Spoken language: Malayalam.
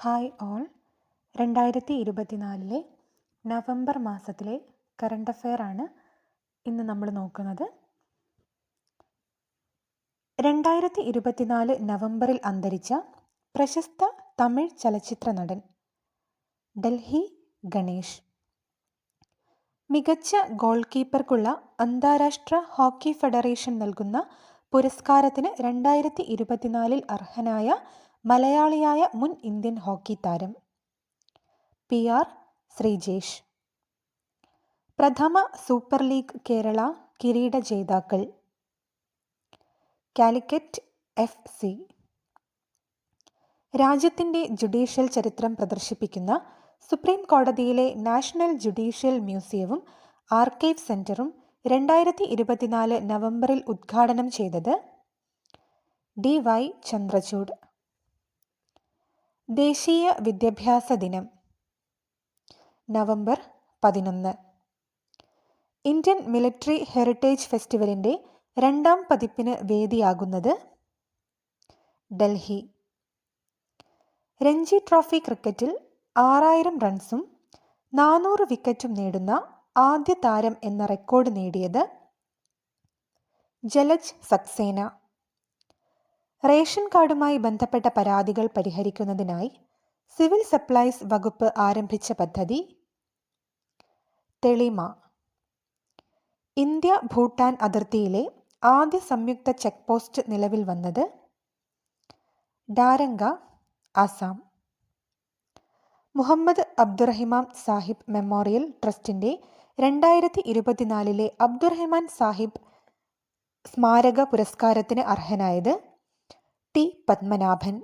Hi all. 2024 നവംബർ മാസത്തിലെ കറണ്ട് അഫെയർ ആണ് ഇന്ന് നമ്മൾ നോക്കുന്നത്. 2024 നവംബറിൽ അന്തരിച്ച പ്രശസ്ത തമിഴ് ചലച്ചിത്ര നടൻ ഡൽഹി ഗണേഷ്. മികച്ച ഗോൾ കീപ്പർക്കുള്ള അന്താരാഷ്ട്ര ഹോക്കി ഫെഡറേഷൻ നൽകുന്ന പുരസ്കാരത്തിന് 2024 അർഹനായ മലയാളിയായ മുൻ ഇന്ത്യൻ ഹോക്കി താരം PR ശ്രീജേഷ്. പ്രഥമ സൂപ്പർ ലീഗ് കേരള കിരീട ജേതാക്കൾ കാലിക്കറ്റ് FC. രാജ്യത്തിൻ്റെ ജുഡീഷ്യൽ ചരിത്രം പ്രദർശിപ്പിക്കുന്ന സുപ്രീം കോടതിയിലെ നാഷണൽ ജുഡീഷ്യൽ മ്യൂസിയവും ആർക്കൈവ് സെന്ററും 2024 നവംബറിൽ ഉദ്ഘാടനം ചെയ്തത് DY ചന്ദ്രചൂഡ്. ദേശീയ വിദ്യാഭ്യാസ ദിനം നവംബർ 11. ഇന്ത്യൻ മിലിറ്ററി ഹെറിറ്റേജ് ഫെസ്റ്റിവലിൻ്റെ 2ാം പതിപ്പിന് വേദിയാകുന്നത് ഡൽഹി. രഞ്ജി ട്രോഫി ക്രിക്കറ്റിൽ 6000 റൺസും 400 വിക്കറ്റും നേടുന്ന ആദ്യ താരം എന്ന റെക്കോർഡ് നേടിയത് ജലജ് സക്സേന. റേഷൻ കാർഡുമായി ബന്ധപ്പെട്ട പരാതികൾ പരിഹരിക്കുന്നതിനായി സിവിൽ സപ്ലൈസ് വകുപ്പ് ആരംഭിച്ച പദ്ധതി തെളിമ. ഇന്ത്യ ഭൂട്ടാൻ അതിർത്തിയിലെ ആദ്യ സംയുക്ത ചെക്ക് പോസ്റ്റ് നിലവിൽ വന്നത് ഡാരംഗ, ആസാം. മുഹമ്മദ് അബ്ദുറഹിമാൻ സാഹിബ് മെമ്മോറിയൽ ട്രസ്റ്റിൻ്റെ 2024 അബ്ദുറഹിമാൻ സാഹിബ് സ്മാരക പുരസ്കാരത്തിന് അർഹനായത് T. പത്മനാഭൻ.